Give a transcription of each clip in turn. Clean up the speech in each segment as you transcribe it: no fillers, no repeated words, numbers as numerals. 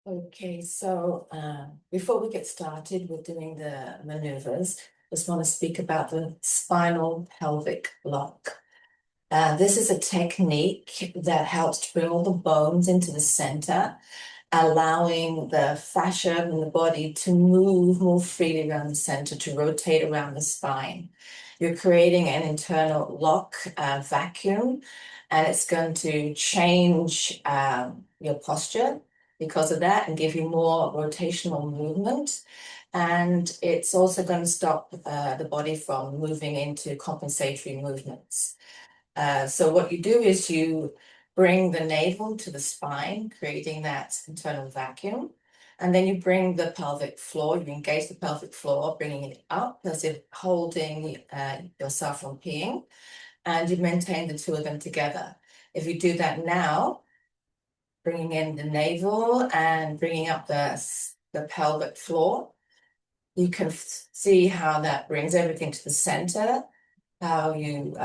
Okay, so before we get started with doing the maneuvers, just want to speak about the spinal pelvic lock. This is a technique that helps to bring all the bones into the center, allowing the fascia in the body to move more freely around the center, to rotate around the spine. You're creating an internal lock vacuum, and it's going to change your posture because of that and give you more rotational movement. And it's also going to stop the body from moving into compensatory movements. So what you do is you bring the navel to the spine, creating that internal vacuum. And then you bring the pelvic floor, you engage the pelvic floor, bringing it up as if holding yourself from peeing. And you maintain the two of them together. If you do that now, bringing in the navel and bringing up the pelvic floor, you can see how that brings everything to the center, how you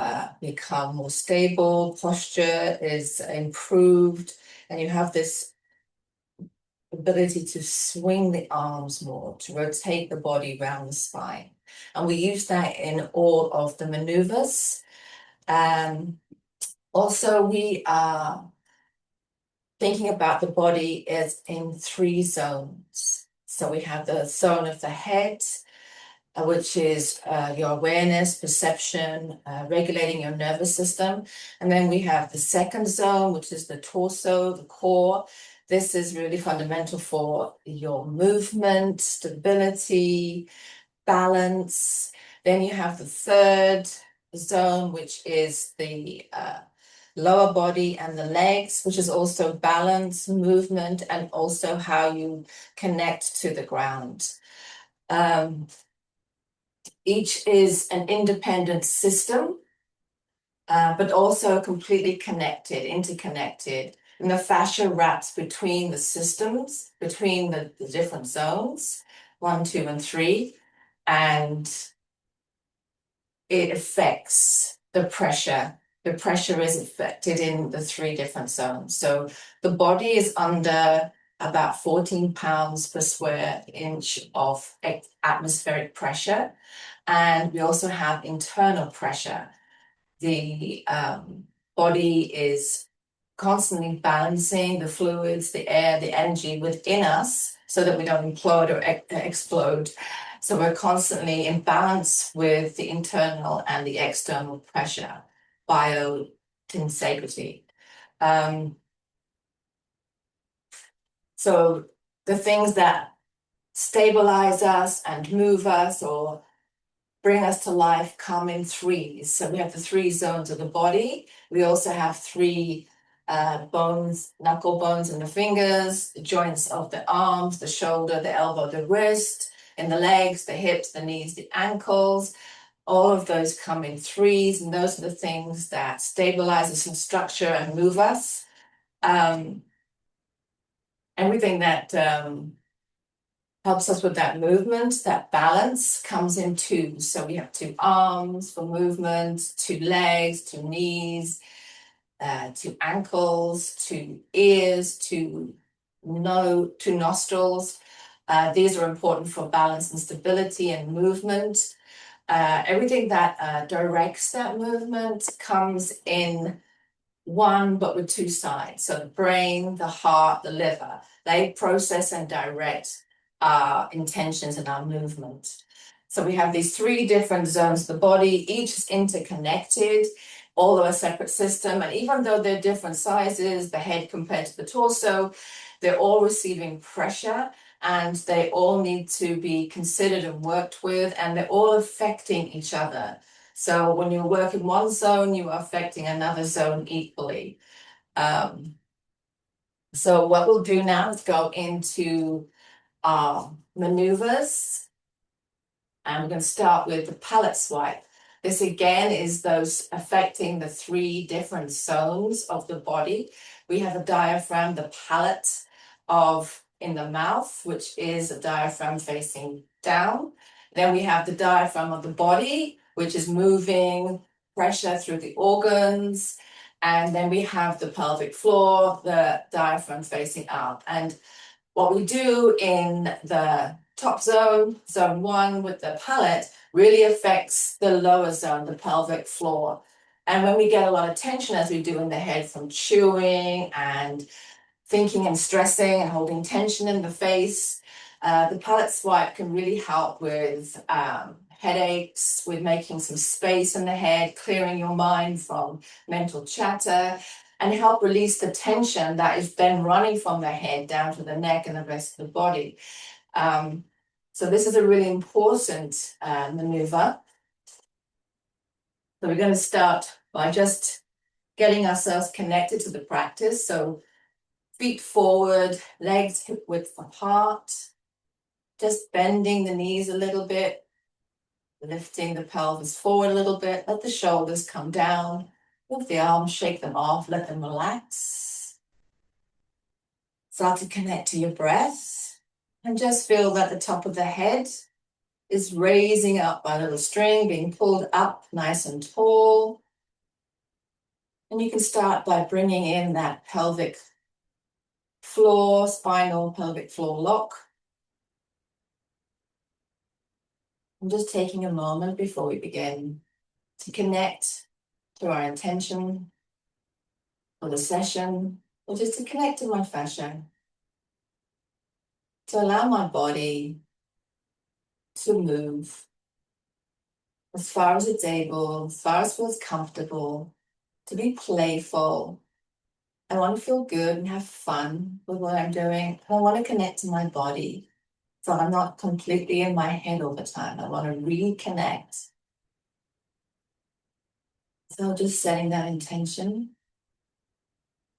become more stable, posture is improved, and you have this ability to swing the arms more, to rotate the body around the spine. And we use that in all of the maneuvers. Also, we are thinking about the body as in 3 zones. So we have the zone of the head, which is your awareness, perception, regulating your nervous system. And then we have the second zone, which is the torso, the core. This is really fundamental for your movement, stability, balance. Then you have the third zone, which is the lower body and the legs, which is also balance, movement, and also how you connect to the ground. Each is an independent system, but also completely connected, interconnected. And the fascia wraps between the systems, between the different zones, 1, 2, and 3, and it affects the pressure. The pressure is affected in the 3 different zones. So the body is under about 14 pounds per square inch of atmospheric pressure. And we also have internal pressure. The body is constantly balancing the fluids, the air, the energy within us so that we don't implode or explode. So we're constantly in balance with the internal and the external pressure, biointegrity. So the things that stabilize us and move us or bring us to life come in 3s. So we have the 3 zones of the body. We also have 3 bones, knuckle bones in the fingers, the joints of the arms, the shoulder, the elbow, the wrist, in the legs, the hips, the knees, the ankles. All of those come in 3s, and those are the things that stabilize us in structure and move us. Everything that helps us with that movement, that balance, comes in 2s. So we have 2 arms for movement, 2 legs, 2 knees, 2 ankles, 2 ears, 2 nostrils. These are important for balance and stability and movement. Everything that directs that movement comes in 1, but with 2 sides. So the brain, the heart, the liver, they process and direct our intentions and our movement. So we have these 3 different zones of the body, each is interconnected, all of a separate system. And even though they're different sizes, the head compared to the torso, they're all receiving pressure and they all need to be considered and worked with, and they're all affecting each other. So when you work in one zone, you are affecting another zone equally. So what we'll do now is go into maneuvers. And we're going to start with the palate swipe. This again is those affecting the 3 different zones of the body. We have a diaphragm, the palate in the mouth, which is a diaphragm facing down. Then we have the diaphragm of the body, which is moving pressure through the organs. And then we have the pelvic floor, the diaphragm facing out. And What we do in the top zone, zone 1 with the palate, really affects the lower zone, the pelvic floor. And when we get a lot of tension, as we do in the head from chewing and thinking and stressing and holding tension in the face, the palate swipe can really help with headaches, with making some space in the head, clearing your mind from mental chatter, and help release the tension that is then running from the head down to the neck and the rest of the body. So this is a really important maneuver. So we're going to start by just getting ourselves connected to the practice. So feet forward, legs hip width apart, just bending the knees a little bit, lifting the pelvis forward a little bit, let the shoulders come down, move the arms, shake them off, let them relax. Start to connect to your breath and just feel that the top of the head is raising up by a little string, being pulled up nice and tall. And you can start by bringing in that pelvic floor, spinal pelvic floor lock. I'm just taking a moment before we begin to connect to our intention for the session, which is to connect to my fascia, to allow my body to move as far as it's able, as far as feels comfortable, to be playful. I want to feel good and have fun with what I'm doing. I want to connect to my body so I'm not completely in my head all the time. I want to reconnect. So just setting that intention.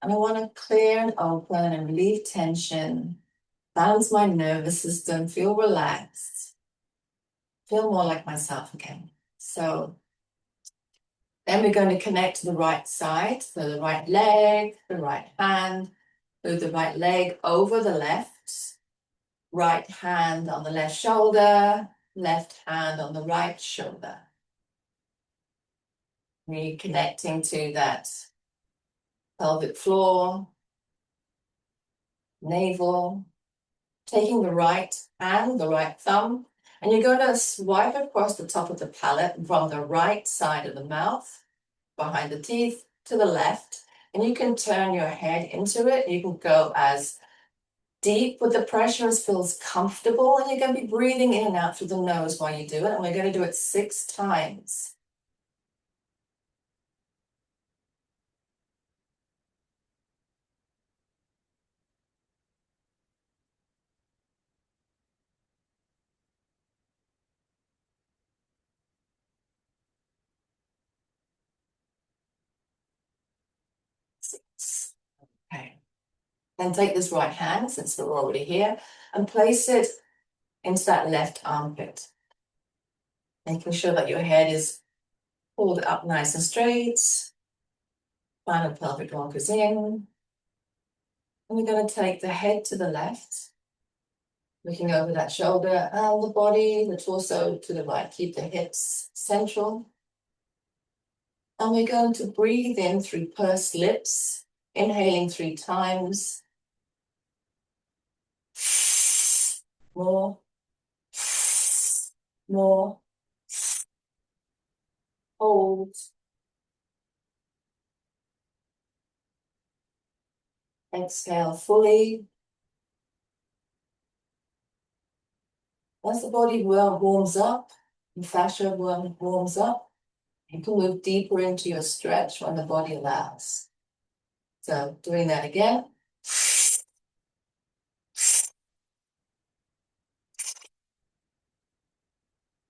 And I want to clear and open and relieve tension, balance my nervous system, feel relaxed, feel more like myself again. So then we're going to connect to the right side, so the right leg, the right hand, move the right leg over the left, right hand on the left shoulder, left hand on the right shoulder. Reconnecting to that pelvic floor, navel, taking the right hand, the right thumb, and you're going to swipe across the top of the palate from the right side of the mouth, behind the teeth, to the left. And you can turn your head into it. You can go as deep with the pressure as feels comfortable, and you're going to be breathing in and out through the nose while you do it. And we're going to do it 6 times. Okay. Then take this right hand, since we're already here, and place it into that left armpit. Making sure that your head is pulled up nice and straight. Spinal pelvic lock is in. And we're going to take the head to the left, looking over that shoulder and the body, the torso to the right. Keep the hips central. And we're going to breathe in through pursed lips, inhaling 3 times. More. More. Hold. Exhale fully. As the body warms up, the fascia warms up, you can move deeper into your stretch when the body allows. So doing that again.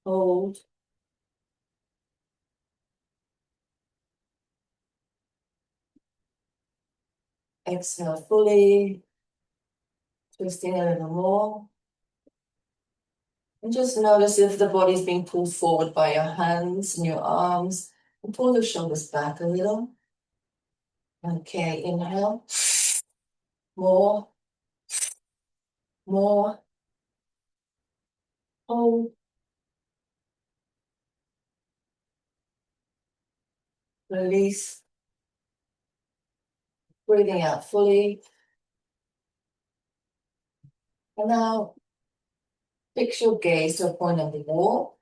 Hold. Exhale fully. Twisting a little more. And just notice if the body's being pulled forward by your hands and your arms. And pull your shoulders back a little. Okay, inhale. More. More. Hold. Release. Breathing out fully. And now fix your gaze to a point on the wall,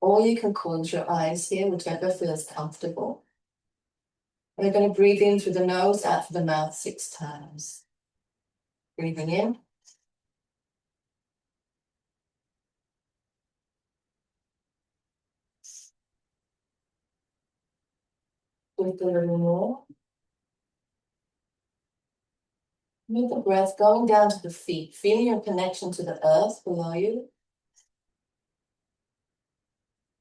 or you can close your eyes here, whichever feels comfortable. And you're going to breathe in through the nose, out through the mouth 6 times. Breathing in. Breathe a little more. Move the breath going down to the feet, feeling your connection to the earth below you.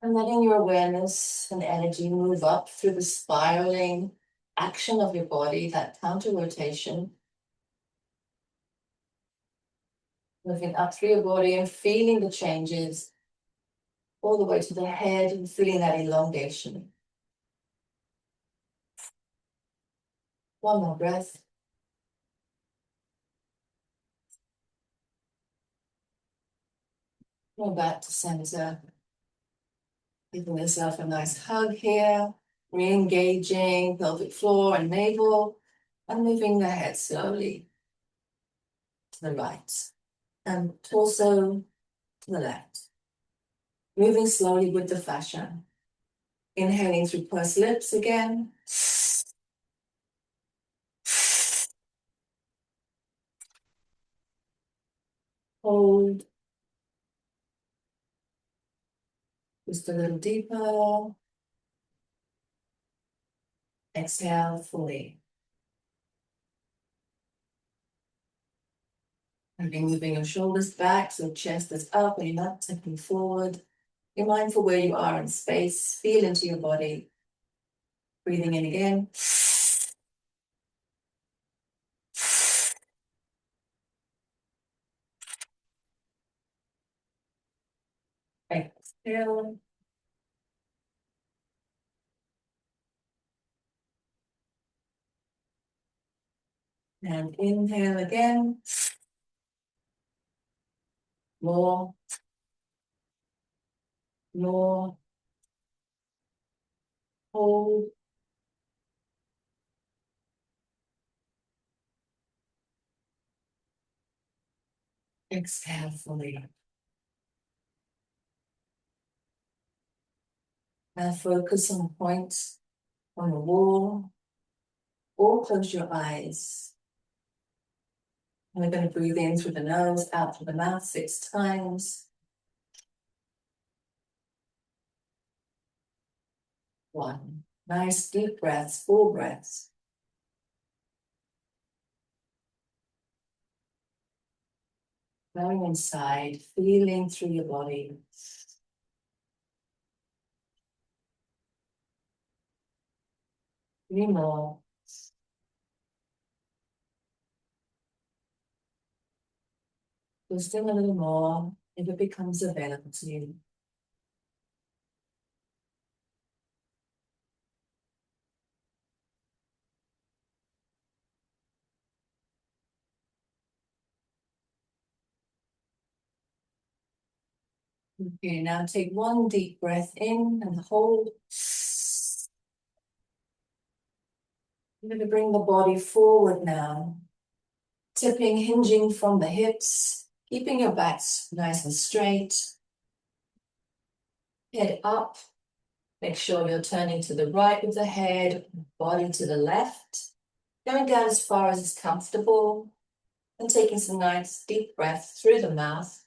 And letting your awareness and energy move up through the spiraling action of your body, that counter rotation. Moving up through your body and feeling the changes all the way to the head and feeling that elongation. One more breath. Go back to center. Giving yourself a nice hug here. Re-engaging pelvic floor and navel. And moving the head slowly to the right. And torso to the left. Moving slowly with the fascia. Inhaling through pursed lips again. Hold. Just a little deeper. Exhale fully. And be moving your shoulders back so chest is up and you're not tipping forward. Be mindful where you are in space. Feel into your body. Breathing in again. Exhale. And inhale again. More. More. Hold. Exhale fully. Now focus on points on the wall, or close your eyes. And we're going to breathe in through the nose, out through the mouth 6 times. 1. Nice deep breaths, 4 breaths. Going inside, feeling through your body. 3 more. Just a little more if it becomes available to you. Okay, now take 1 deep breath in and hold. I'm going to bring the body forward now. Tipping, hinging from the hips, keeping your back nice and straight. Head up. Make sure you're turning to the right with the head, body to the left. Going down as far as is comfortable. And taking some nice deep breath through the mouth.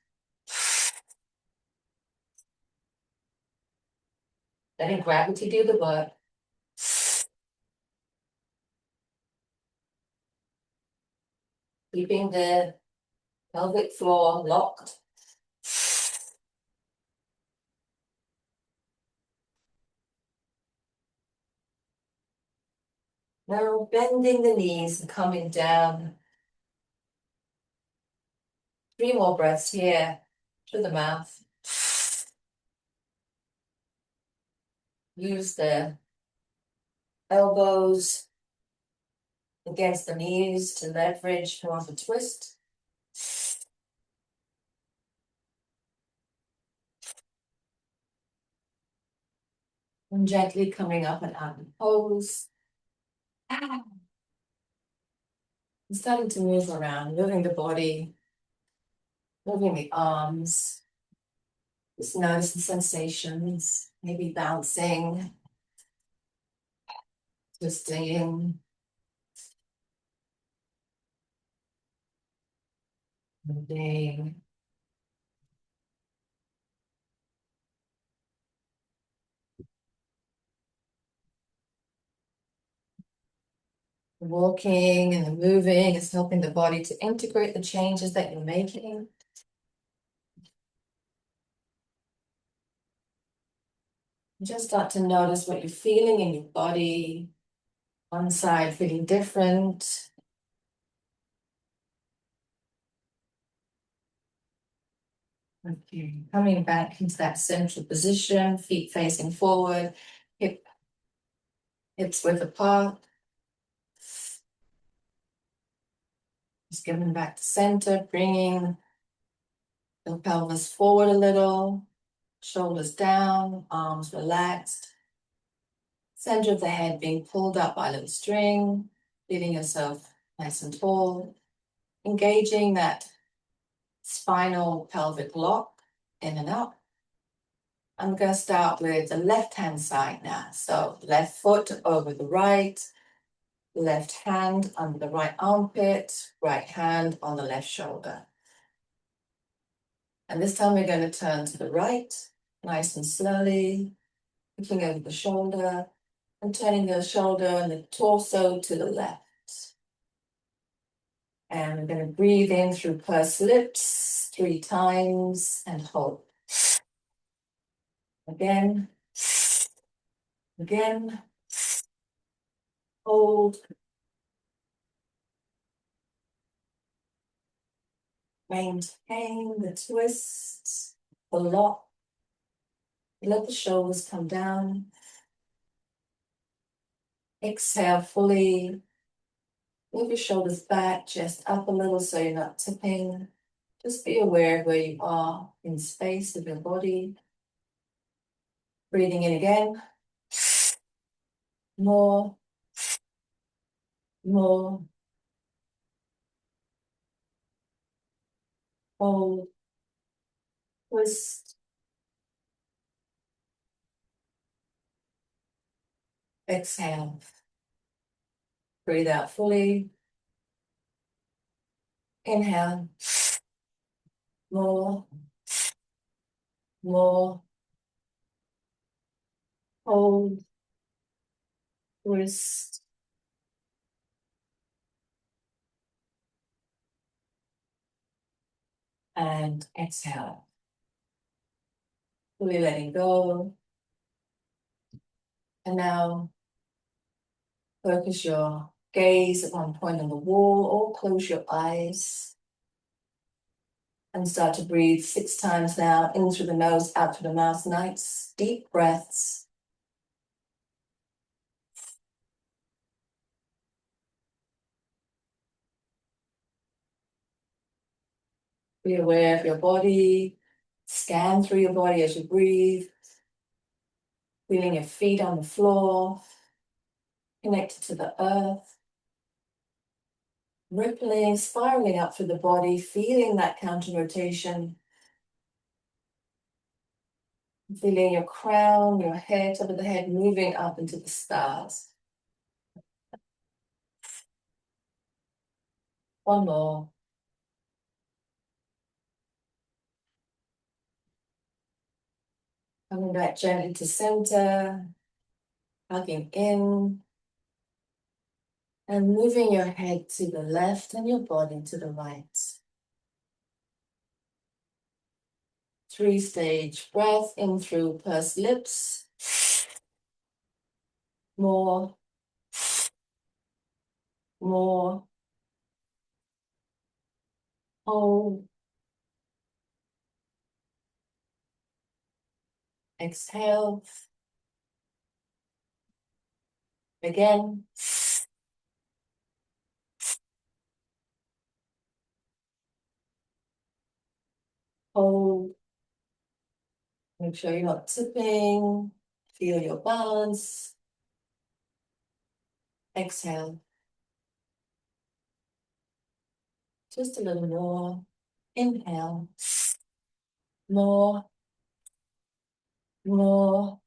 Letting gravity do the work. Keeping the pelvic floor locked. Now bending the knees and coming down. 3 more breaths here through the mouth. Use the elbows against the knees to leverage more of a twist. And gently coming up and out of pose. And starting to move around, moving the body, moving the arms. Just notice the sensations, maybe bouncing, twisting, moving. Walking and the moving is helping the body to integrate the changes that you're making. Just start to notice what you're feeling in your body. One side feeling different. Okay, coming back into that central position, feet facing forward, hips width apart. Just giving back to center, bringing the pelvis forward a little, shoulders down, arms relaxed. Center of the head being pulled up by a little string, feeling yourself nice and tall, engaging that spinal pelvic lock in and up. I'm going to start with the left-hand side now. So left foot over the right, left hand under the right armpit, right hand on the left shoulder. And this time we're going to turn to the right, nice and slowly, looking over the shoulder and turning the shoulder and the torso to the left. And we're going to breathe in through pursed lips 3 times and hold. Again, again, hold. Maintain the twist, the lock. Let the shoulders come down. Exhale fully. Move your shoulders back, chest up a little so you're not tipping. Just be aware of where you are in space of your body. Breathing in again. More. More. Hold. Twist. Exhale. Breathe out fully. Inhale. More. More. Hold. Twist. And exhale. Fully letting go. And now focus your gaze at one point on the wall or close your eyes. And start to breathe 6 times now, in through the nose, out through the mouth. Nice deep breaths. Be aware of your body. Scan through your body as you breathe. Feeling your feet on the floor. Connected to the earth. Rippling, spiraling up through the body. Feeling that counter rotation. Feeling your crown, your head, top of the head moving up into the stars. One more. Coming back gently to center. Hugging in. And moving your head to the left and your body to the right. 3-stage breath in through pursed lips. More. More. Hold. Exhale. Again. Hold. Make sure you're not tipping. Feel your balance. Exhale. Just a little more. Inhale. More. More.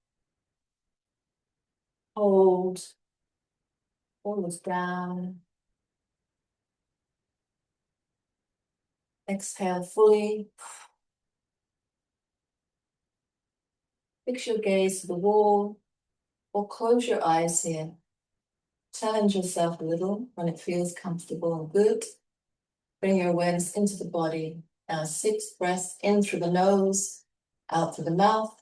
Hold. Almost down. Exhale fully. Fix your gaze to the wall or close your eyes here. Challenge yourself a little when it feels comfortable and good. Bring your awareness into the body. Now 6 breaths in through the nose, out through the mouth.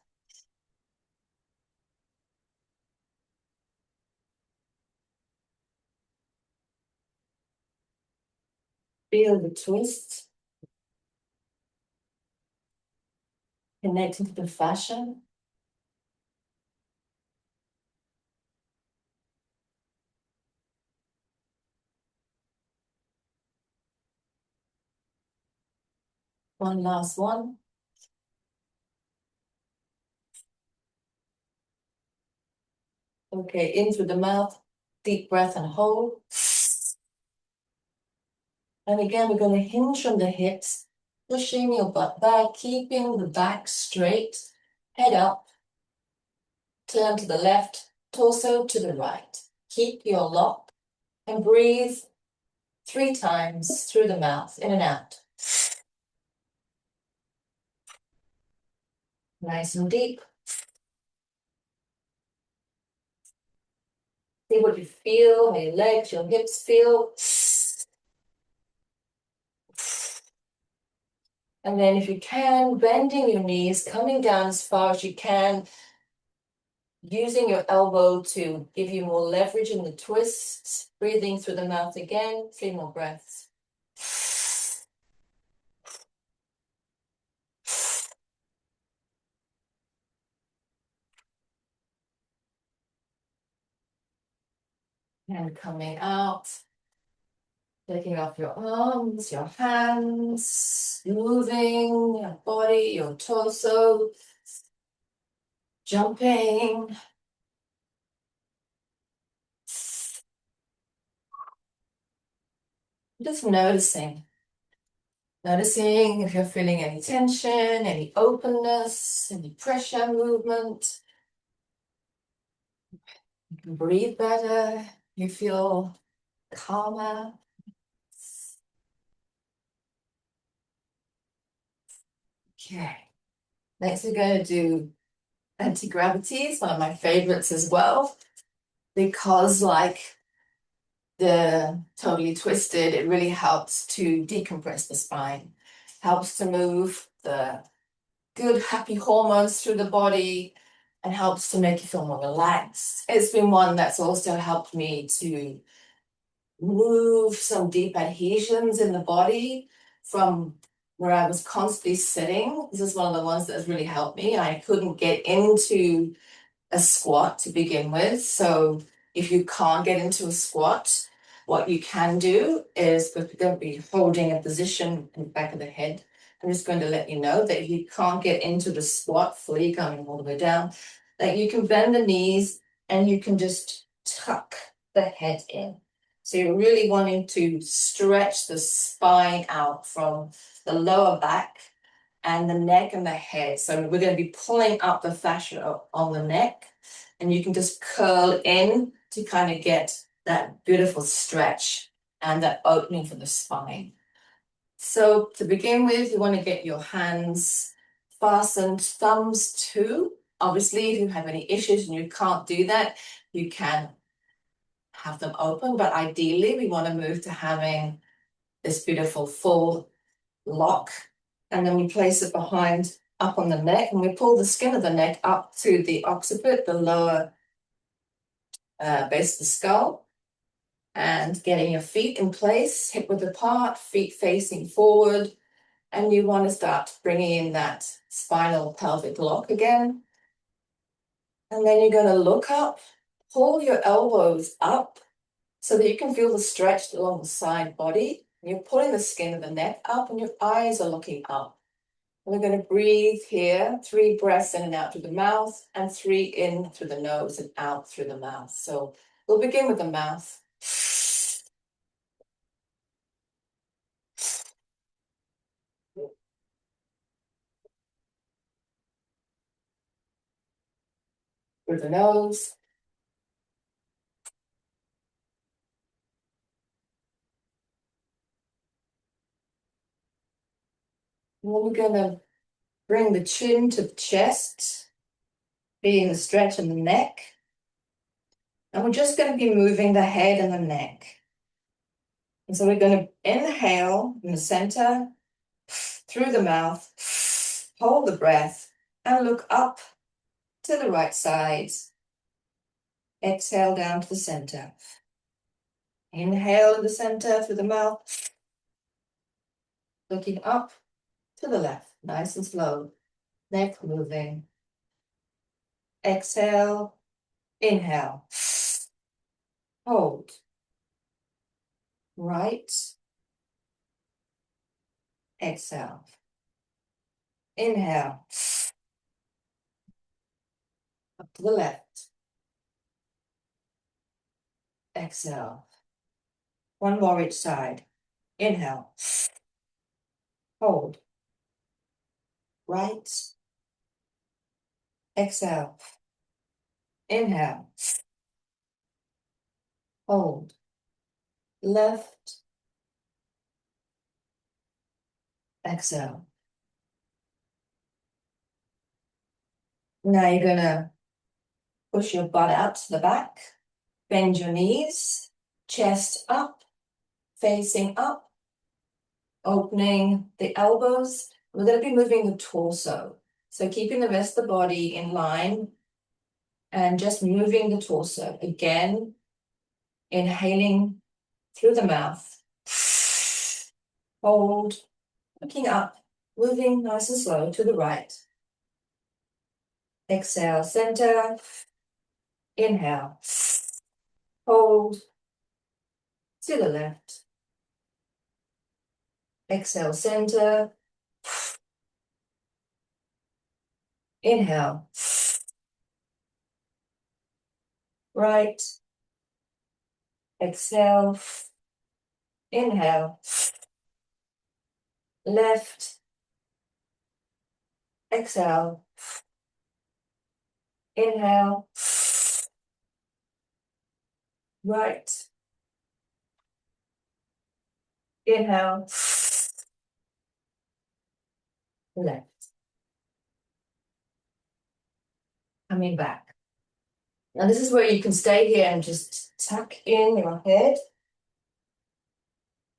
Feel the twist. Connecting to the fascia. One last one. Okay, in through the mouth, deep breath and hold. And again, we're going to hinge from the hips, pushing your butt back, keeping the back straight, head up, turn to the left, torso to the right. Keep your lock and breathe 3 times through the mouth, in and out. Nice and deep. See what you feel, how your legs, your hips feel. And then if you can, bending your knees, coming down as far as you can, using your elbow to give you more leverage in the twist, breathing through the mouth again, 3 more breaths. And coming out, taking off your arms, your hands, moving your body, your torso, jumping. Just noticing if you're feeling any tension, any openness, any pressure movement. You can breathe better, you feel calmer. Okay, next we're going to do anti-gravity. It's one of my favorites as well, because like the totally twisted, it really helps to decompress the spine, helps to move the good happy hormones through the body, and helps to make you feel more relaxed. It's been one that's also helped me to move some deep adhesions in the body from where I was constantly sitting. This is one of the ones that has really helped me. I couldn't get into a squat to begin with. So if you can't get into a squat, what you can do is, because we're going to be holding a position in the back of the head, I'm just going to let you know that if you can't get into the squat fully, coming all the way down, that you can bend the knees and you can just tuck the head in. So you're really wanting to stretch the spine out from the lower back and the neck and the head. So we're going to be pulling up the fascia on the neck, and you can just curl in to kind of get that beautiful stretch and that opening for the spine. So to begin with, you want to get your hands fastened, thumbs to. Obviously, if you have any issues and you can't do that, you can have them open, but ideally we want to move to having this beautiful full lock, and then we place it behind up on the neck, and we pull the skin of the neck up to the occiput, the lower base of the skull, and getting your feet in place, hip width apart, feet facing forward, and you want to start bringing in that spinal pelvic lock again. And then you're going to look up, pull your elbows up so that you can feel the stretch along the side body. You're pulling the skin of the neck up and your eyes are looking up. And we're going to breathe here, 3 breaths in and out through the mouth, and 3 in through the nose and out through the mouth. So we'll begin with the mouth. through the nose. And then we're going to bring the chin to the chest, feeling the stretch in the neck. And we're just going to be moving the head and the neck. And so we're going to inhale in the center, through the mouth, hold the breath, and look up to the right side. Exhale down to the center. Inhale in the center through the mouth, looking up to the left, nice and slow, neck moving. Exhale, inhale, hold, right, exhale, inhale, up to the left, exhale. One more each side. Inhale, hold, right, exhale, inhale, hold, left, exhale. Now you're gonna push your butt out to the back, bend your knees, chest up, facing up, opening the elbows. We're gonna be moving the torso. So keeping the rest of the body in line and just moving the torso. Again, inhaling through the mouth. Hold, looking up, moving nice and slow to the right. Exhale, center. Inhale. Hold to the left. Exhale, center. Inhale. Right. Exhale. Inhale. Left. Exhale. Inhale. Right. Inhale. Left. Coming back. Now this is where you can stay here and just tuck in your head.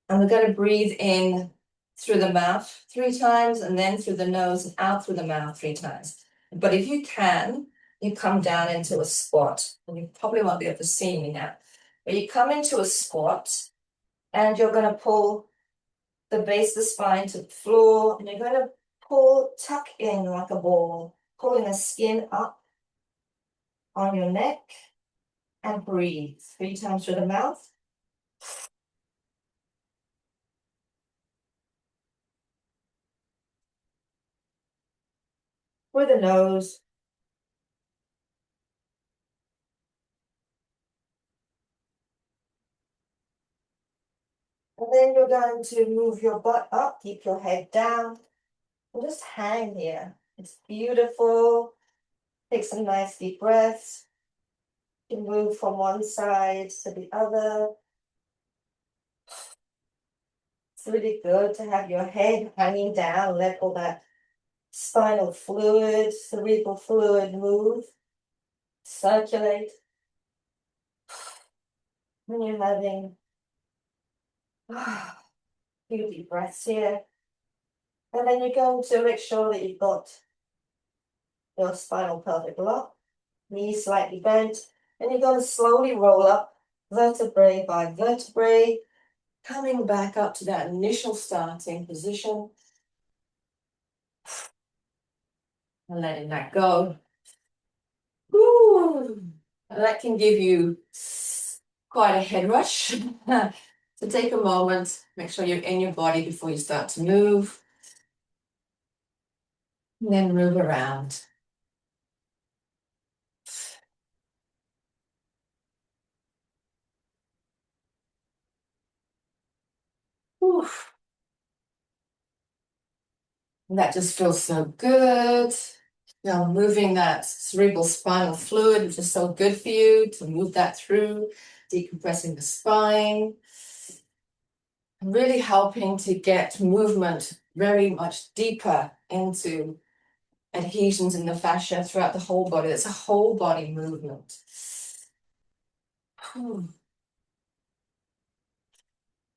And we're going to breathe in through the mouth 3 times and then through the nose and out through the mouth 3 times. But if you can, you come down into a squat. And you probably won't be able to see me now. But you come into a squat and you're going to pull the base of the spine to the floor and you're going to tuck in like a ball, pulling the skin up on your neck and breathe 3 times through the mouth. Through the nose. And then you're going to move your butt up, keep your head down, and just hang here. It's beautiful. Take some nice deep breaths. You can move from one side to the other. It's really good to have your head hanging down, let all that spinal fluid, cerebral fluid move, circulate. When you're having few deep breaths here. And then you're going to make sure that you've got your spinal pelvic lock, knees slightly bent, and you're going to slowly roll up vertebrae by vertebrae, coming back up to that initial starting position. And letting that go. Woo. And that can give you quite a head rush. So take a moment, make sure you're in your body before you start to move. And then move around. Whew. And that just feels so good. Now moving that cerebral spinal fluid, which is so good for you, to move that through, decompressing the spine, and really helping to get movement very much deeper into adhesions in the fascia throughout the whole body. It's a whole body movement.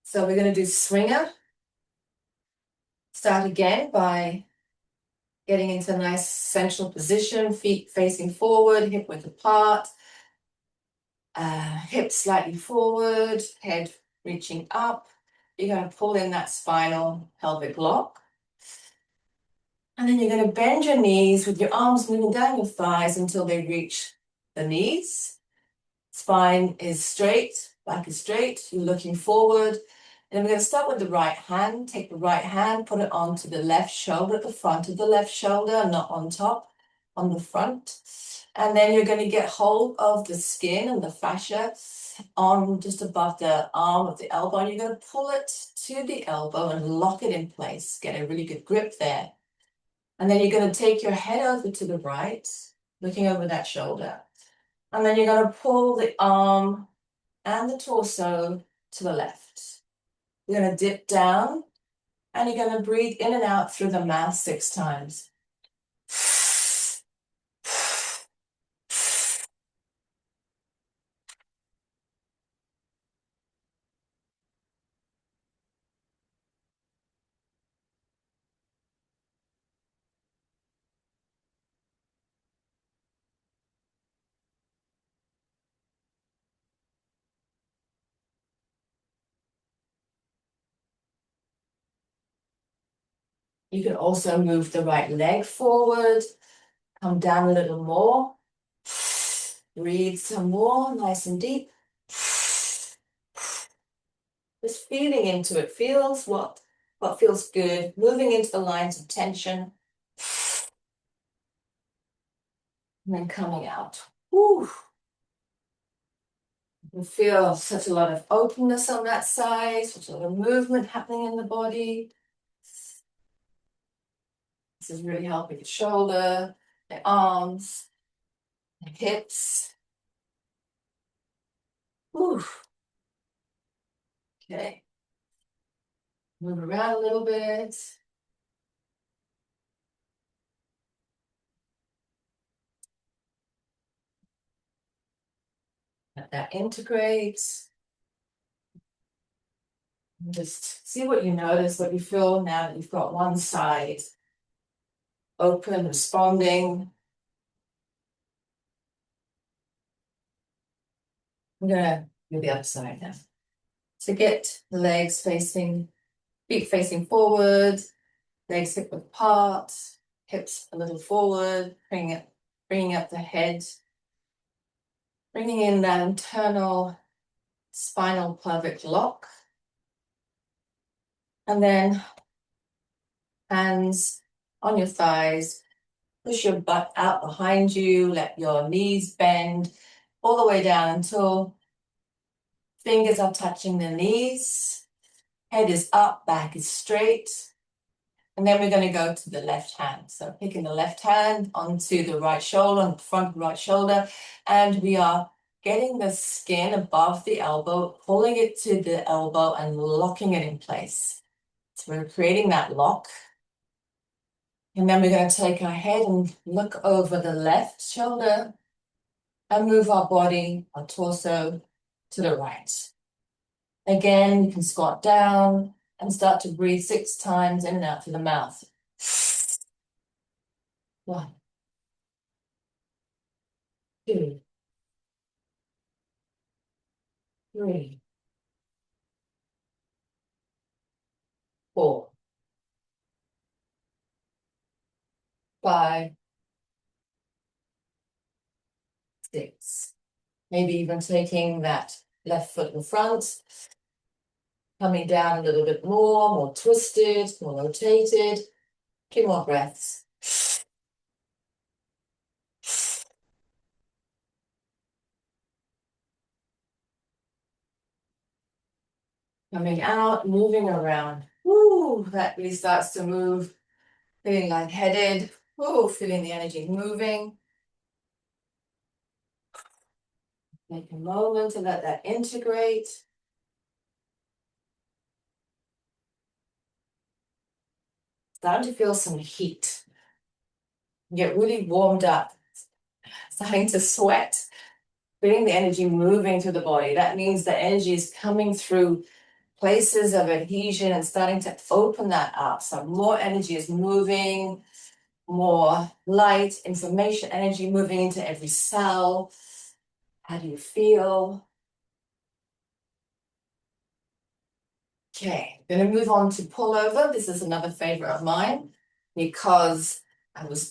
So we're going to do swinger. Start again by getting into a nice central position, feet facing forward, hip width apart, hips slightly forward, head reaching up. You're going to pull in that spinal pelvic lock. And then you're going to bend your knees with your arms moving down your thighs until they reach the knees. Spine is straight, back is straight, you're looking forward. And we're going to start with the right hand. Take the right hand, put it onto the left shoulder, at the front of the left shoulder, not on top, on the front. And then you're going to get hold of the skin and the fascia on just above the arm of the elbow. And you're going to pull it to the elbow and lock it in place. Get a really good grip there. And then you're going to take your head over to the right, looking over that shoulder. And then you're going to pull the arm and the torso to the left. You're going to dip down and you're going to breathe in and out through the mouth 6 times. You can also move the right leg forward, come down a little more. Breathe some more, nice and deep. Just feeling into it. Feels what feels good. Moving into the lines of tension. And then coming out. Whew. You feel such a lot of openness on that side, such a lot of movement happening in the body. This is really helping the shoulder, the arms, the hips. Whew. Okay. Move around a little bit. Let that integrate. And just see what you notice, what you feel now that you've got one side open, responding. I'm gonna do the other side now. So get the legs facing, feet facing forward, legs hip width apart, hips a little forward, bringing up the head, bringing in that internal spinal pelvic lock. And then hands on your thighs, push your butt out behind you, let your knees bend all the way down until fingers are touching the knees, head is up, back is straight. And then we're going to go to the left hand. So picking the left hand onto the right shoulder, on the front right shoulder, and we are getting the skin above the elbow, pulling it to the elbow and locking it in place. So we're creating that lock. And then we're going to take our head and look over the left shoulder and move our body, our torso to the right. Again, you can squat down and start to breathe 6 times in and out through the mouth. 1, 2, 3, 4, 5, 6. Maybe even taking that left foot in front, coming down a little bit more twisted, more rotated. 2 more breaths. Coming out, moving around. Woo, that really starts to move, feeling lightheaded. Oh, feeling the energy moving. Take a moment to let that integrate. Starting to feel some heat. Get really warmed up. Starting to sweat. Feeling the energy moving through the body. That means the energy is coming through places of adhesion and starting to open that up. So more energy is moving, more light, information, energy moving into every cell. How do you feel? Okay, I'm going to move on to pullover. This is another favorite of mine because I was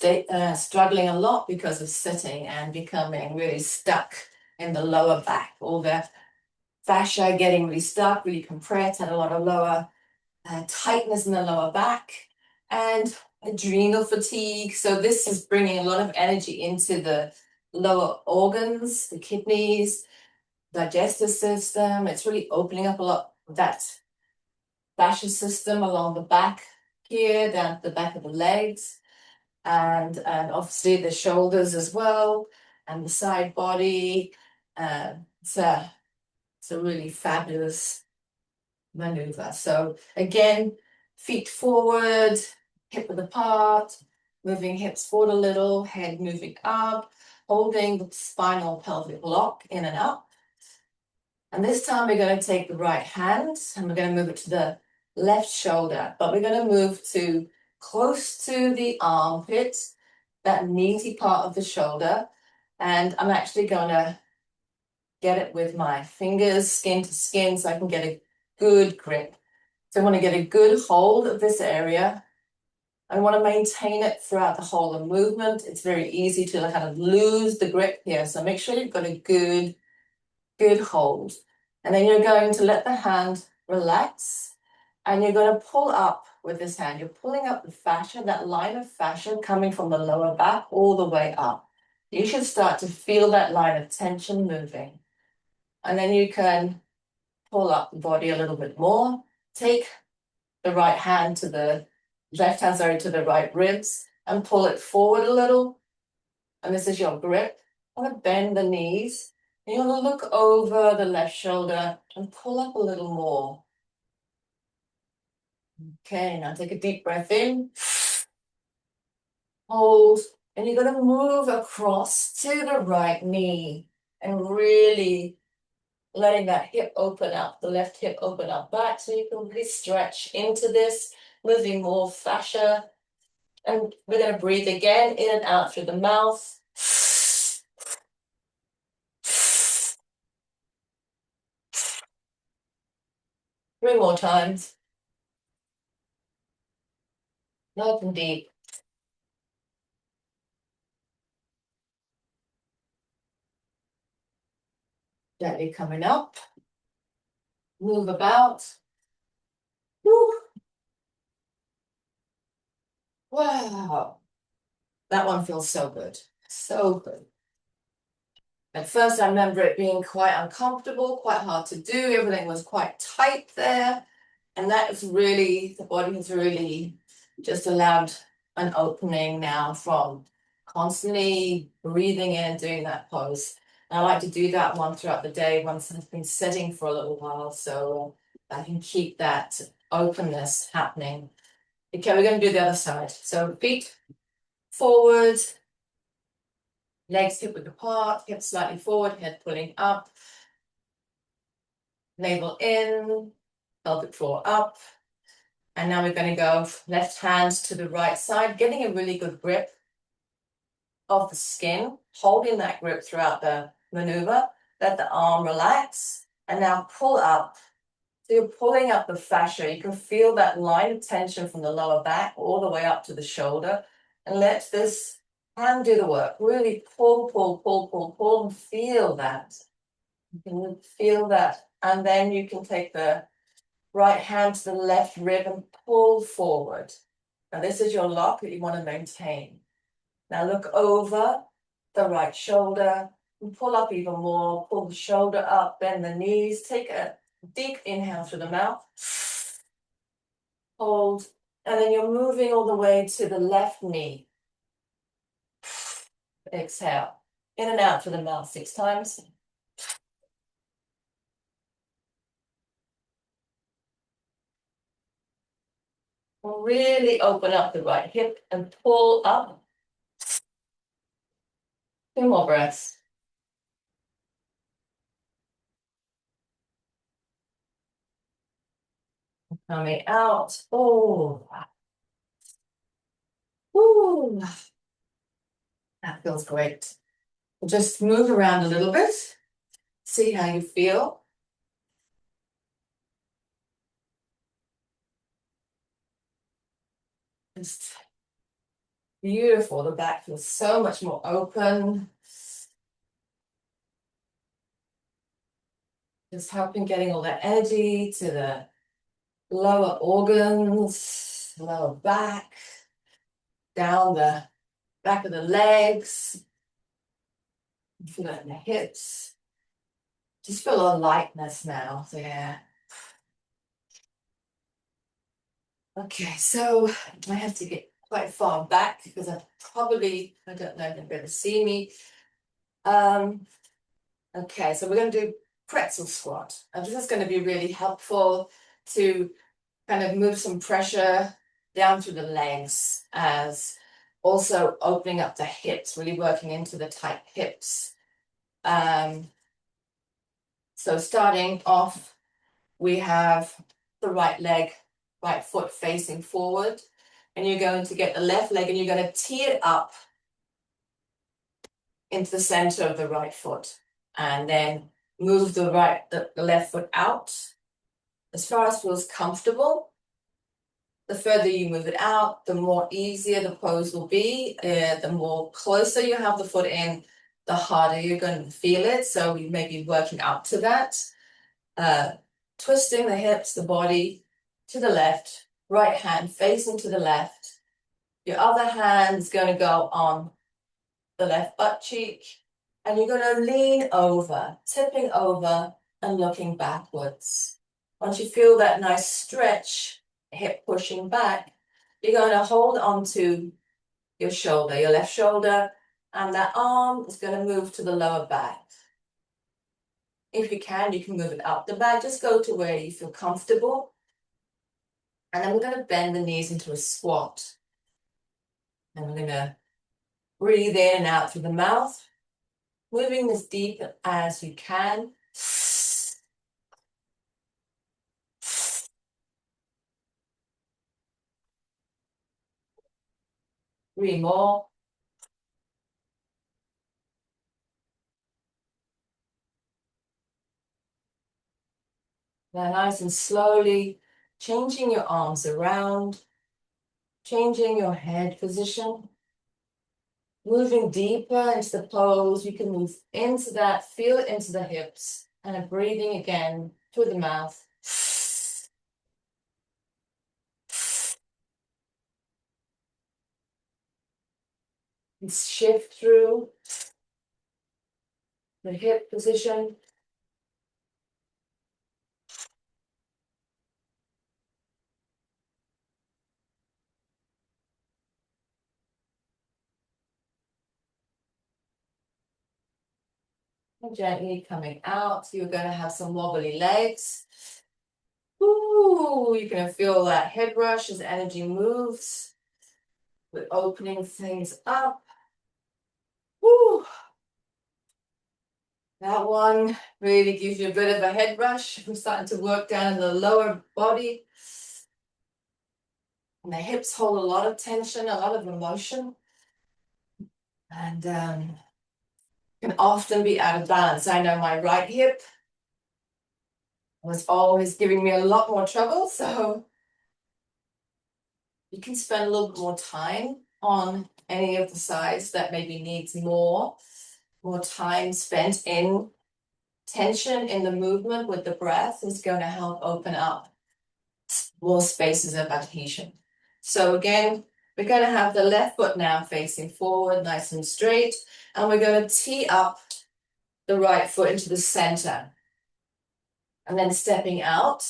struggling a lot because of sitting and becoming really stuck in the lower back. All the fascia getting really stuck, really compressed, had a lot of lower tightness in the lower back and adrenal fatigue. So this is bringing a lot of energy into the lower organs, the kidneys, digestive system. It's really opening up a lot of that fascia system along the back here, down the back of the legs, and obviously the shoulders as well, and the side body. It's a really fabulous maneuver. So again, feet forward, hip width apart, moving hips forward a little, head moving up, holding the spinal pelvic block in and up. And this time we're going to take the right hand and we're going to move it to the left shoulder, but we're going to move to close to the armpit, that meaty part of the shoulder. And I'm actually going to get it with my fingers, skin to skin, so I can get a good grip. So I want to get a good hold of this area. I want to maintain it throughout the whole of the movement. It's very easy to kind of lose the grip here. So make sure you've got a good hold. And then you're going to let the hand relax and you're going to pull up with this hand. You're pulling up the fascia, that line of fascia coming from the lower back all the way up. You should start to feel that line of tension moving. And then you can pull up the body a little bit more. Take the right hand to the left hand, sorry, to the right ribs and pull it forward a little. And this is your grip. You want to bend the knees. And you want to look over the left shoulder and pull up a little more. Okay, now take a deep breath in. Hold. And you're going to move across to the right knee and really letting that hip open up, the left hip open up back so you can really stretch into this, moving more fascia. And we're going to breathe again in and out through the mouth. 3 more times. Nice and deep. Gently coming up. Move about. Woo. Wow. That one feels so good. So good. At first, I remember it being quite uncomfortable, quite hard to do. Everything was quite tight there. And that is really, the body has really just allowed an opening now from constantly breathing in and doing that pose. And I like to do that one throughout the day once I've been sitting for a little while, so I can keep that openness happening. Okay, we're going to do the other side. So feet forward, legs hip width apart, hips slightly forward, head pulling up, navel in, pelvic floor up. And now we're going to go left hand to the right side, getting a really good grip of the skin, holding that grip throughout the maneuver. Let the arm relax and now pull up. So you're pulling up the fascia. You can feel that line of tension from the lower back all the way up to the shoulder. And let this hand do the work. Really pull, pull, pull, pull, pull, and feel that. You can feel that. And then you can take the right hand to the left rib and pull forward. Now this is your lock that you want to maintain. Now look over the right shoulder and pull up even more. Pull the shoulder up, bend the knees. Take a deep inhale through the mouth. Hold. And then you're moving all the way to the left knee. Exhale. In and out through the mouth 6 times. Really open up the right hip and pull up. 2 more breaths. Coming out. Oh. Woo. That feels great. Just move around a little bit. See how you feel. Just beautiful. The back feels so much more open. Just helping getting all that energy to the lower organs, lower back, down the back of the legs. Feel it in the hips. Just feel a lightness now there. Okay, so I have to get quite far back because I don't know if you're going to see me. Okay, so we're going to do pretzel squat. And this is going to be really helpful to kind of move some pressure down through the legs, as also opening up the hips, really working into the tight hips. So starting off, we have the right foot facing forward, and you're going to get the left leg and you're going to tee it up into the center of the right foot, and then move the left foot out as far as feels comfortable. The further you move it out, the more easier the pose will be. The more closer you have the foot in, the harder you're going to feel it. So you may be working up to that. Twisting the hips, the body to the left, right hand facing to the left. Your other hand is going to go on the left butt cheek, and you're going to lean over, tipping over and looking backwards. Once you feel that nice stretch, hip pushing back, you're going to hold onto your shoulder, your left shoulder, and that arm is going to move to the lower back. If you can move it up the back. Just go to where you feel comfortable. And then we're going to bend the knees into a squat. And we're going to breathe in and out through the mouth, moving as deep as you can. 3 more. Now nice and slowly changing your arms around, changing your head position, moving deeper into the pose. You can move into that, feel it into the hips, and breathing again through the mouth. And shift through the hip position. And gently coming out. You're going to have some wobbly legs. Ooh, you're going to feel that head rush as energy moves. We're opening things up. Woo! That one really gives you a bit of a head rush. We're starting to work down in the lower body. And the hips hold a lot of tension, a lot of emotion. And can often be out of balance. I know my right hip was always giving me a lot more trouble. So you can spend a little bit more time on any of the sides that maybe needs more time spent in tension in the movement with the breath is going to help open up more spaces of adhesion. So again, we're going to have the left foot now facing forward, nice and straight, and we're going to tee up the right foot into the center. And then stepping out,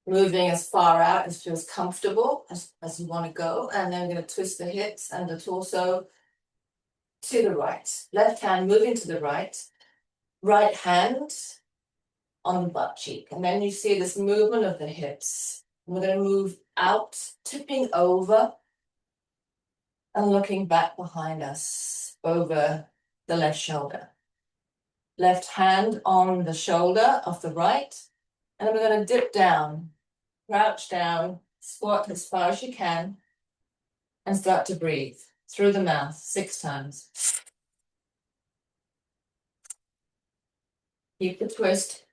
moving as far out as feels comfortable as you want to go. And then we're going to twist the hips and the torso to the right. Left hand moving to the right. Right hand on the butt cheek. And then you see this movement of the hips. We're going to move out, tipping over and looking back behind us over the left shoulder. Left hand on the shoulder of the right. And then we're going to dip down, crouch down, squat as far as you can, and start to breathe through the mouth 6 times. Keep the twist.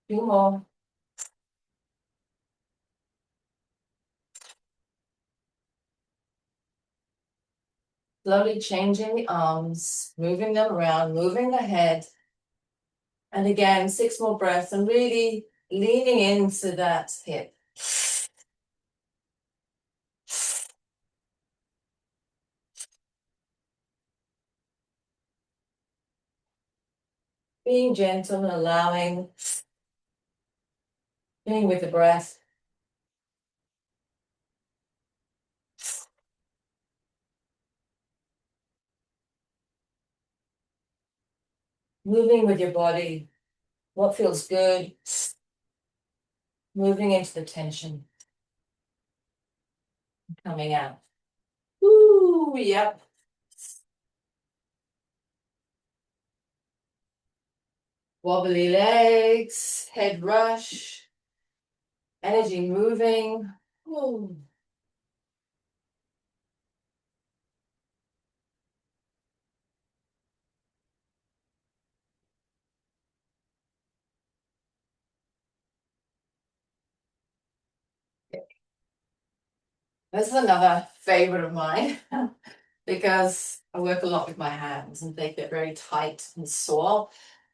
Two more. Slowly changing the arms, moving them around, moving the head. And again, 6 more breaths and really leaning into that hip. Being gentle and allowing, being with the breath. Moving with your body, what feels good. Moving into the tension. Coming out. Ooh, yep. Wobbly legs, head rush, energy moving. Ooh. This is another favorite of mine because I work a lot with my hands and they get very tight and sore.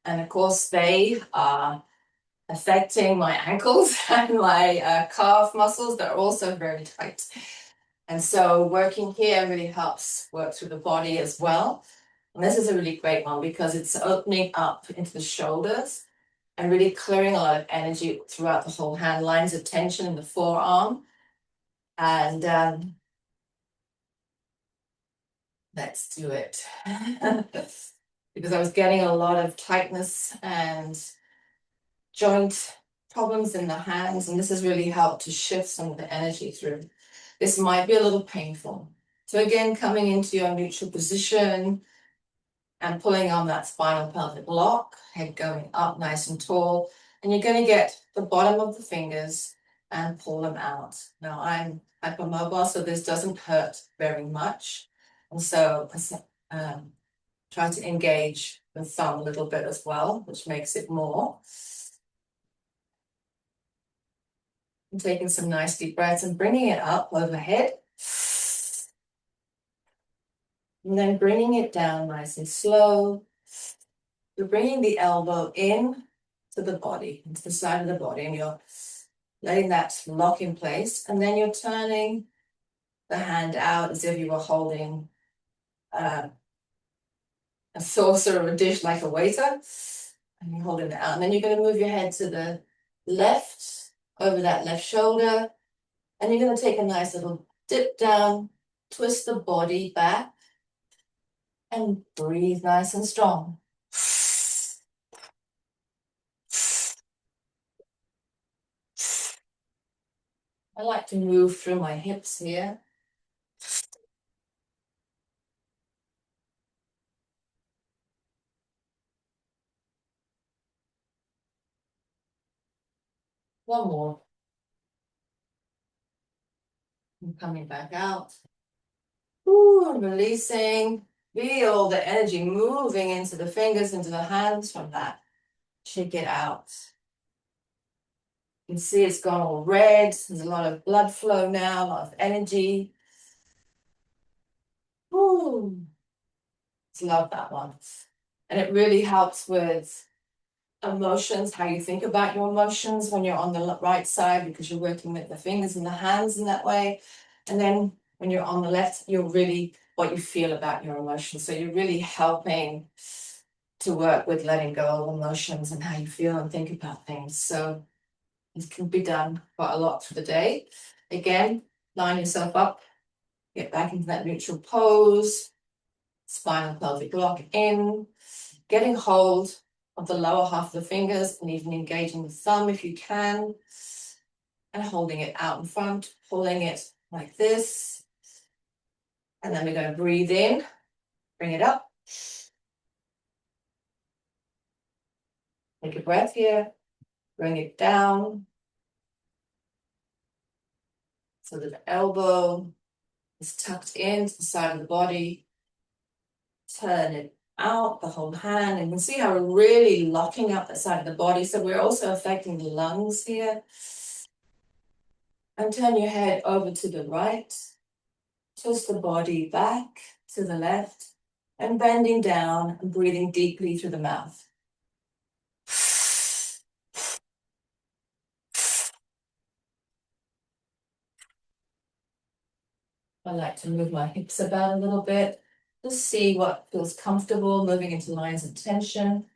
And of course, they are affecting my ankles and my calf muscles that are also very tight. And so working here really helps work through the body as well. And this is a really great one because it's opening up into the shoulders and really clearing a lot of energy throughout the whole hand, lines of tension in the forearm. And let's do it. Because I was getting a lot of tightness and joint problems in the hands, and this has really helped to shift some of the energy through. This might be a little painful. So again, coming into your neutral position and pulling on that spinal pelvic lock, head going up nice and tall, and you're going to get the bottom of the fingers and pull them out. Now I'm hypermobile, so this doesn't hurt very much. And so try to engage the thumb a little bit as well, which makes it more. And taking some nice deep breaths and bringing it up overhead. And then bringing it down nice and slow. You're bringing the elbow in to the body, into the side of the body, and you're letting that lock in place. And then you're turning the hand out as if you were holding a saucer or a dish like a waiter. And you're holding it out. And then you're going to move your head to the left, over that left shoulder. And you're going to take a nice little dip down, twist the body back, and breathe nice and strong. I like to move through my hips here. One more. And coming back out. Ooh, and releasing. Feel the energy moving into the fingers, into the hands from that. Shake it out. You can see it's gone all red. There's a lot of blood flow now, a lot of energy. Ooh. Just love that one. And it really helps with emotions, how you think about your emotions when you're on the right side, because you're working with the fingers and the hands in that way. And then when you're on the left, you're really what you feel about your emotions. So you're really helping to work with letting go of emotions and how you feel and think about things. So This can be done quite a lot through the day. Again, line yourself up, get back into that neutral pose, spinal pelvic lock in, getting hold of the lower half of the fingers and even engaging the thumb if you can, and holding it out in front, pulling it like this. And then we're going to breathe in, bring it up. Take a breath here, bring it down. So that the elbow is tucked into the side of the body. Turn it out, the whole hand. And you can see how we're really locking up the side of the body. So we're also affecting the lungs here. And turn your head over to the right. Twist the body back to the left. And bending down and breathing deeply through the mouth. I like to move my hips about a little bit. Just see what feels comfortable, moving into lines of tension.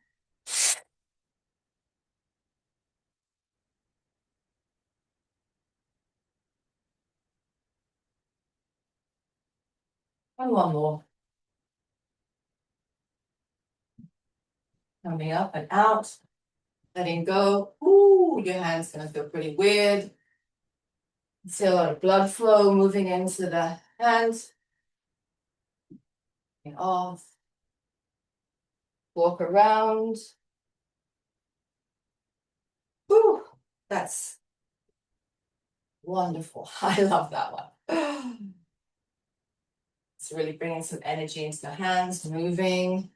And one more. Coming up and out. Letting go. Ooh, your hand's gonna feel pretty weird. See a lot of blood flow moving into the hands. And off. Walk around. Ooh, that's wonderful. I love that one. It's really bringing some energy into the hands, moving.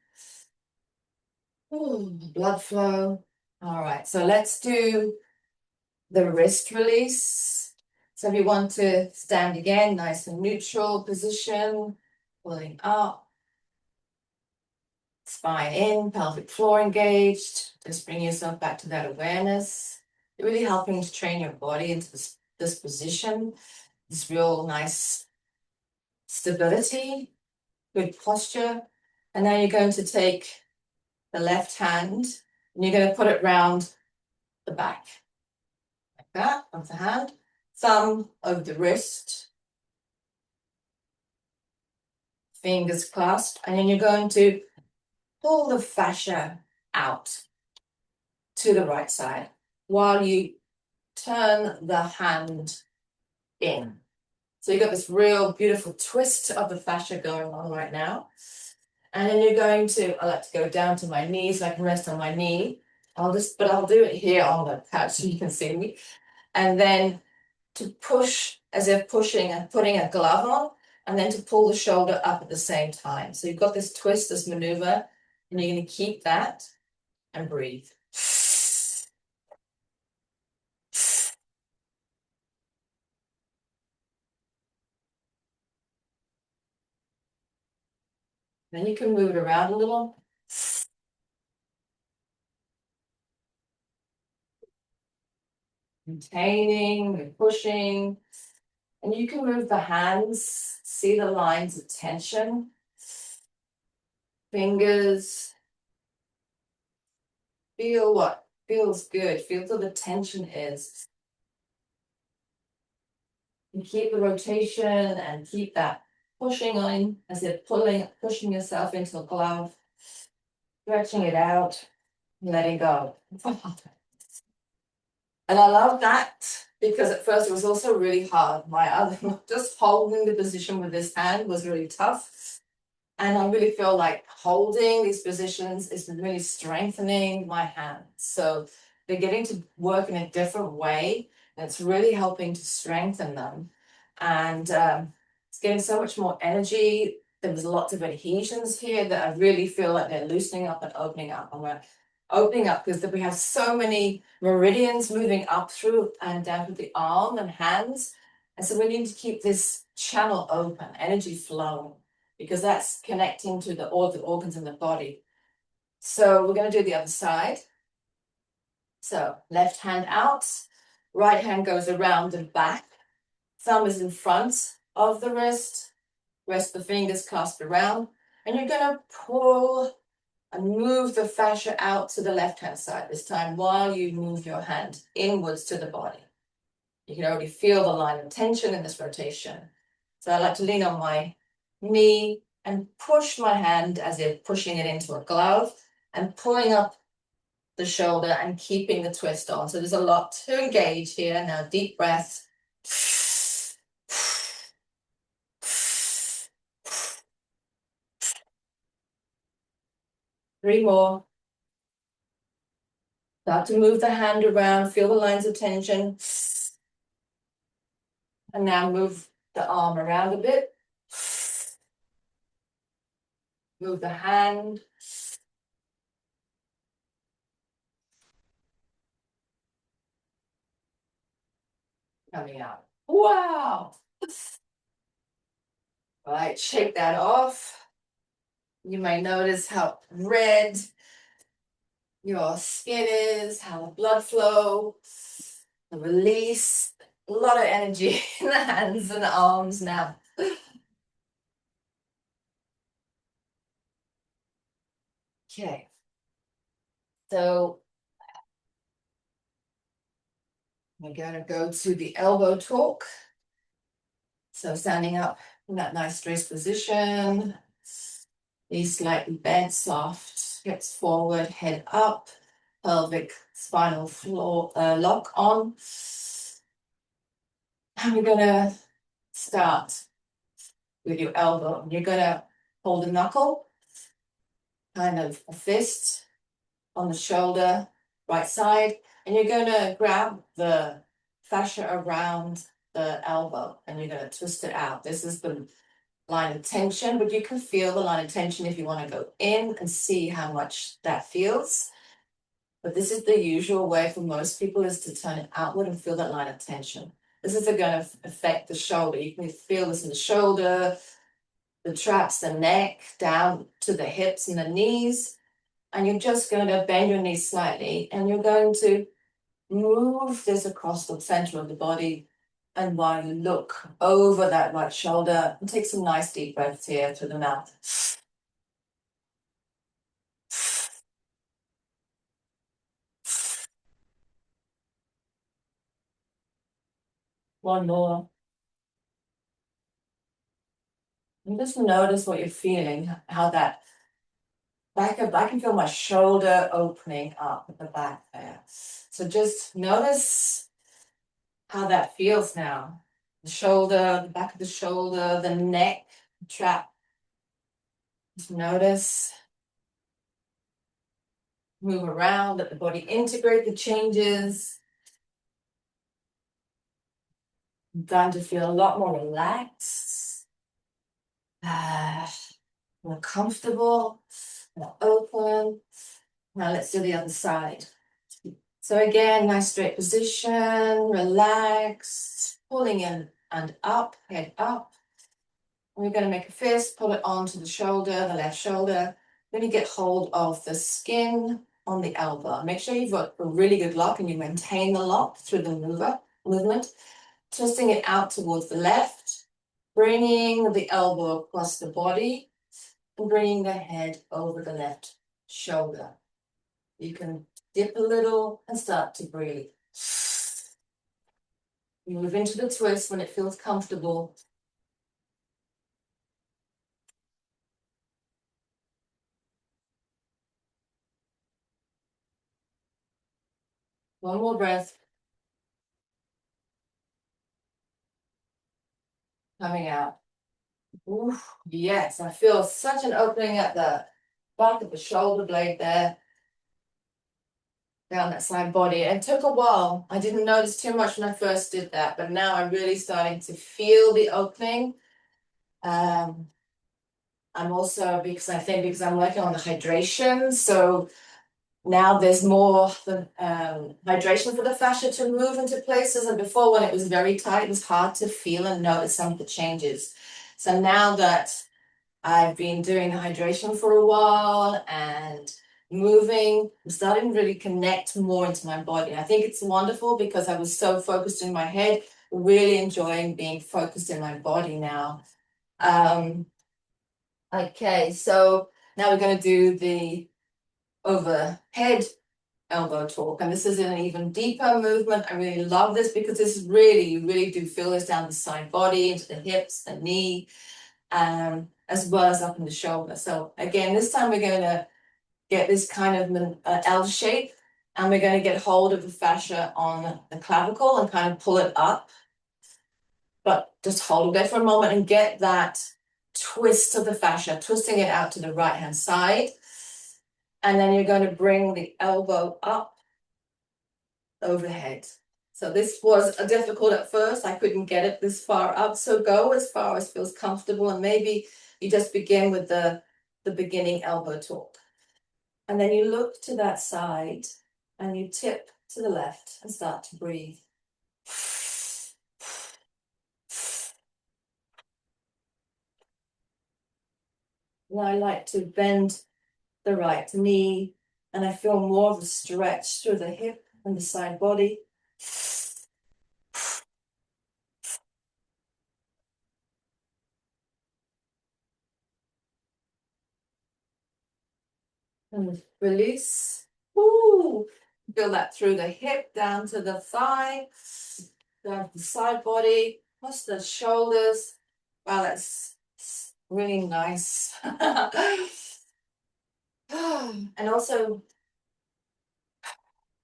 Ooh, blood flow. All right, so let's do the wrist release. So if you want to stand again, nice and neutral position, pulling up, spine in, pelvic floor engaged. Just bring yourself back to that awareness. You're really helping to train your body into this position, this real nice stability, good posture. And now you're going to take the left hand and you're going to put it round the back. Like that, of the hand. Thumb over the wrist. Fingers clasped. And then you're going to pull the fascia out to the right side while you turn the hand in. So you've got this real beautiful twist of the fascia going on right now. And then you're going to, I like to go down to my knees so I can rest on my knee. But I'll do it here on the couch so you can see me. And then to push as if pushing and putting a glove on, and then to pull the shoulder up at the same time. So you've got this twist, this maneuver, and you're going to keep that and breathe. Then you can move it around a little. Containing, pushing. And you can move the hands, see the lines of tension. Fingers. Feel what feels good. Feel where the tension is. And keep the rotation and keep that pushing on as if pushing yourself into a glove. Stretching it out, letting go. And I love that because at first it was also really hard. Just holding the position with this hand was really tough. And I really feel like holding these positions is really strengthening my hands. So they're getting to work in a different way, and it's really helping to strengthen them. And it's getting so much more energy. There's lots of adhesions here that I really feel like they're loosening up and opening up. And we're opening up because we have so many meridians moving up through and down through the arm and hands. And so we need to keep this channel open, energy flowing, because that's connecting to all the organs in the body. So we're going to do the other side. So left hand out, right hand goes around and back. Thumb is in front of the wrist. Rest the fingers clasped around. And you're going to pull and move the fascia out to the left-hand side this time while you move your hand inwards to the body. You can already feel the line of tension in this rotation. So I like to lean on my knee and push my hand as if pushing it into a glove and pulling up the shoulder and keeping the twist on. So there's a lot to engage here. Now, deep breath. 3 more. Start to move the hand around, feel the lines of tension. And now move the arm around a bit. Move the hand. Coming out. Wow. Right, shake that off. You may notice how red your skin is, how the blood flow, the release. A lot of energy in the hands and the arms now. Okay. So we're going to go to the elbow talk. So standing up in that nice straight position, knees slightly bent, soft, hips forward, head up, pelvic spinal floor lock on. And we're going to start with your elbow. You're going to hold a knuckle, kind of a fist on the shoulder, right side, and you're going to grab the fascia around the elbow and you're going to twist it out. This is the line of tension, but you can feel the line of tension if you want to go in and see how much that feels. But this is the usual way for most people, is to turn it outward and feel that line of tension. This is going to affect the shoulder. You can feel this in the shoulder, the traps, the neck, down to the hips and the knees. And you're just going to bend your knees slightly and you're going to move this across the center of the body. And while you look over that right shoulder, and take some nice deep breaths here through the mouth. One more. And just notice what you're feeling, how that back up. I can feel my shoulder opening up at the back there. So just notice how that feels now. The shoulder, the back of the shoulder, the neck, the trap. Just notice. Move around, let the body integrate the changes. I'm starting to feel a lot more relaxed, more comfortable, more open. Now let's do the other side. So again, nice straight position, relaxed, pulling in and up, head up. We're going to make a fist, pull it onto the shoulder, the left shoulder. Then you get hold of the skin on the elbow. Make sure you've got a really good lock and you maintain the lock through the movement. Twisting it out towards the left, bringing the elbow across the body, and bringing the head over the left shoulder. You can dip a little and start to breathe. You move into the twist when it feels comfortable. One more breath. Coming out. Ooh, yes, I feel such an opening at the back of the shoulder blade there. Down that side body. It took a while. I didn't notice too much when I first did that, but now I'm really starting to feel the opening. I'm also, because I'm working on the hydration, so now there's more the hydration for the fascia to move into places. And before, when it was very tight, it was hard to feel and notice some of the changes. So now that I've been doing the hydration for a while and moving, I'm starting to really connect more into my body. I think it's wonderful because I was so focused in my head, really enjoying being focused in my body now. Okay, so now we're going to do the overhead elbow torque. And this is an even deeper movement. I really love this because this is really, you really do feel this down the side body, into the hips, the knee, as well as up in the shoulder. So again, this time we're going to get this kind of L shape, and we're going to get hold of the fascia on the clavicle and kind of pull it up. But just hold it for a moment and get that twist of the fascia, twisting it out to the right-hand side. And then you're going to bring the elbow up overhead. So this was difficult at first. I couldn't get it this far up. So go as far as feels comfortable, and maybe you just begin with the beginning elbow torque. And then you look to that side and you tip to the left and start to breathe. Now I like to bend the right knee, and I feel more of a stretch through the hip and the side body. And release. Ooh. Feel that through the hip, down to the thigh, down to the side body, plus the shoulders. Wow, that's really nice. And also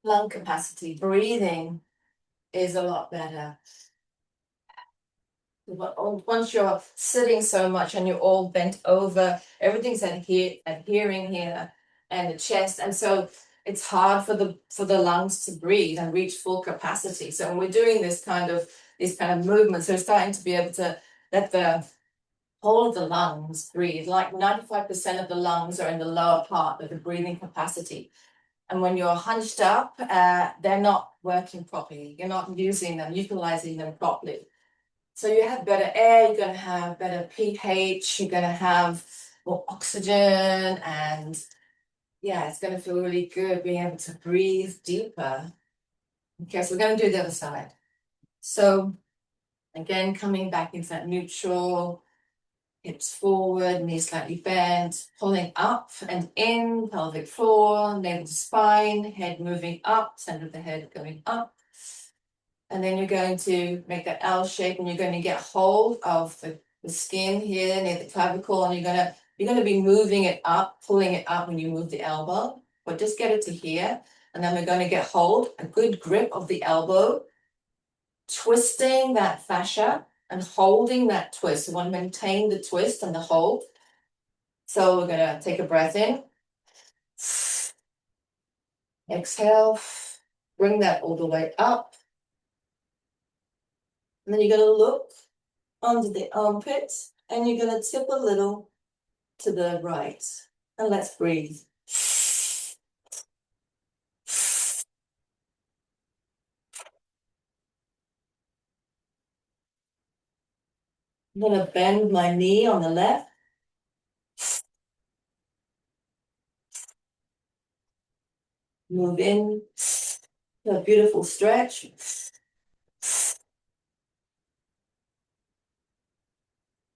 lung capacity, breathing is a lot better. Once you're sitting so much and you're all bent over, everything's adhering here and the chest, and so it's hard for the lungs to breathe and reach full capacity. So when we're doing these kind of movements, we're starting to be able to let the whole of the lungs breathe. Like 95% of the lungs are in the lower part of the breathing capacity. And when you're hunched up, they're not working properly. You're not utilizing them properly. So you have better air, you're going to have better pH, you're going to have more oxygen, and yeah, it's going to feel really good being able to breathe deeper. Okay, so we're going to do the other side. So again, coming back into that neutral, hips forward, knees slightly bent, pulling up and in, pelvic floor, navel to spine, head moving up, center of the head going up. And then you're going to make that L shape, and you're going to get hold of the skin here near the clavicle, and you're going to be moving it up, pulling it up when you move the elbow, but just get it to here. And then we're going to get hold, a good grip of the elbow, twisting that fascia and holding that twist. We want to maintain the twist and the hold. So we're going to take a breath in. Exhale, bring that all the way up. And then you're going to look under the armpits, and you're going to tip a little to the right. And let's breathe. I'm going to bend my knee on the left. Move in to a beautiful stretch.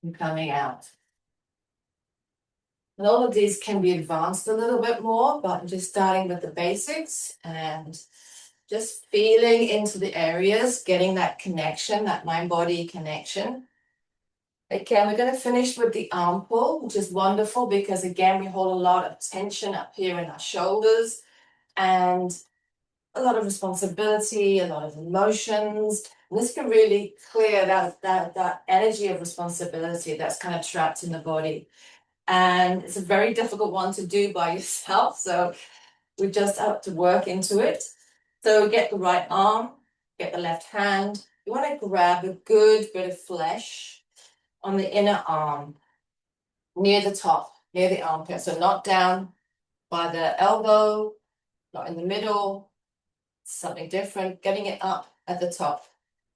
And coming out. And all of these can be advanced a little bit more, but I'm just starting with the basics and just feeling into the areas, getting that connection, that mind-body connection. Okay, we're going to finish with the arm pull, which is wonderful because, again, we hold a lot of tension up here in our shoulders and a lot of responsibility, a lot of emotions. And this can really clear that energy of responsibility that's kind of trapped in the body. And it's a very difficult one to do by yourself, so we just have to work into it. So get the right arm, get the left hand. You want to grab a good bit of flesh on the inner arm, near the top, near the armpit. So not down by the elbow, not in the middle, something different, getting it up at the top.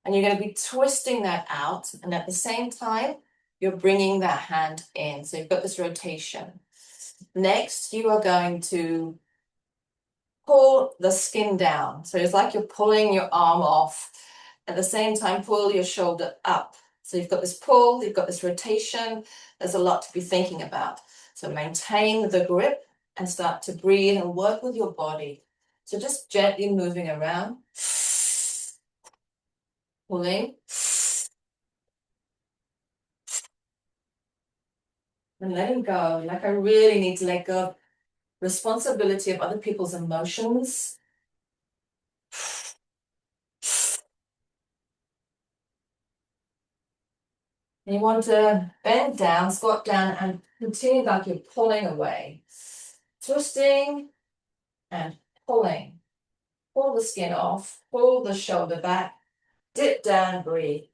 And you're going to be twisting that out, and at the same time, you're bringing that hand in. So you've got this rotation. Next, you are going to pull the skin down. So it's like you're pulling your arm off. At the same time, pull your shoulder up. So you've got this pull, you've got this rotation. There's a lot to be thinking about. So maintain the grip and start to breathe and work with your body. So just gently moving around, pulling, and letting go. Like I really need to let go of responsibility of other people's emotions. And you want to bend down, squat down, and continue like you're pulling away. Twisting and pulling. Pull the skin off, pull the shoulder back, dip down, breathe.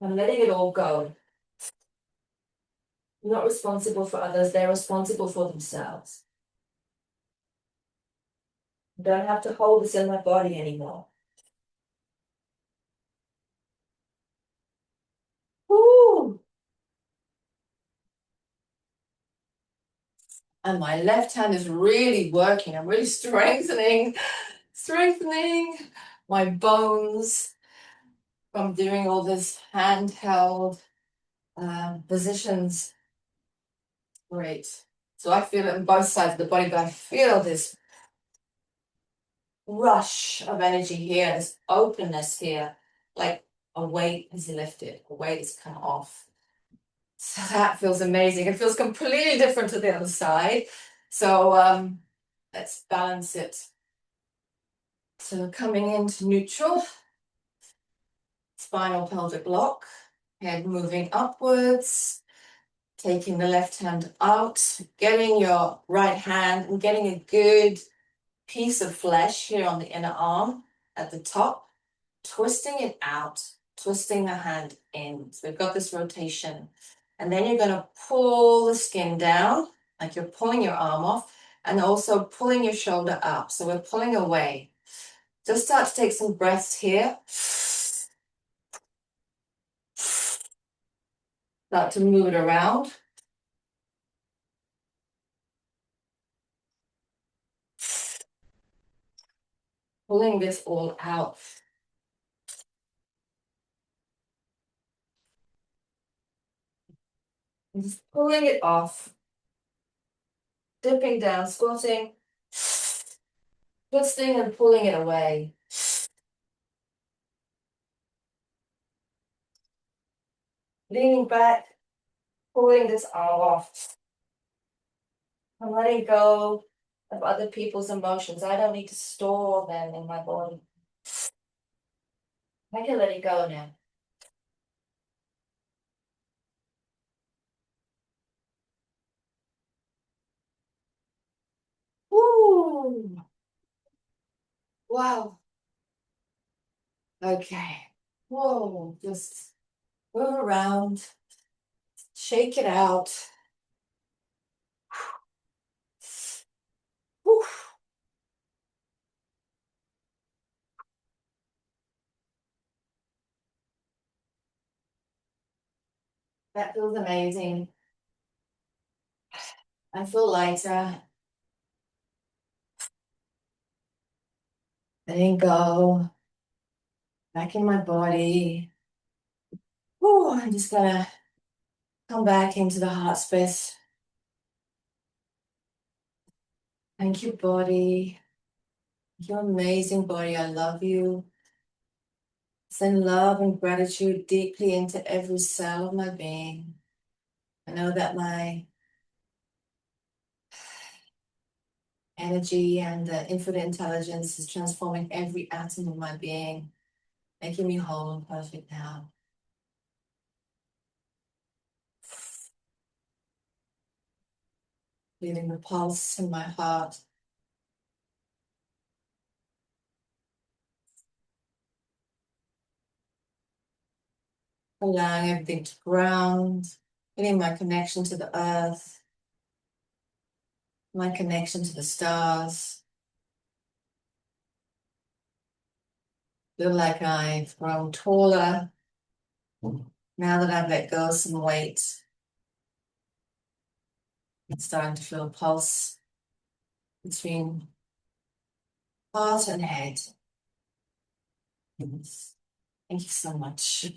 And letting it all go. You're not responsible for others, they're responsible for themselves. I don't have to hold this in my body anymore. Woo! And my left hand is really working. I'm really strengthening my bones from doing all this handheld positions. Great. So I feel it on both sides of the body, but I feel this rush of energy here, this openness here, like a weight is lifted, a weight is come off. So that feels amazing. It feels completely different to the other side. So let's balance it. So coming into neutral, spinal pelvic lock, head moving upwards, taking the left hand out, getting your right hand and getting a good piece of flesh here on the inner arm at the top, twisting it out, twisting the hand in. So we've got this rotation. And then you're going to pull the skin down, like you're pulling your arm off, and also pulling your shoulder up. So we're pulling away. Just start to take some breaths here. Start to move it around. Pulling this all out. And just pulling it off. Dipping down, squatting. Twisting and pulling it away. Leaning back, pulling this arm off. I'm letting go of other people's emotions. I don't need to store them in my body. I can let it go now. Woo! Wow. Okay. Whoa, just move around, shake it out. Whew. That feels amazing. I feel lighter. Letting go. Back in my body. Whew, I'm just gonna come back into the heart space. Thank you, body. Your amazing body. I love you. Send love and gratitude deeply into every cell of my being. I know that my energy and infinite intelligence is transforming every atom of my being, making me whole and perfect now. Feeling the pulse in my heart. Allowing everything to ground, feeling my connection to the earth, my connection to the stars. Feel like I've grown taller now that I've let go of some weight. I'm starting to feel a pulse between heart and head. Thank you so much.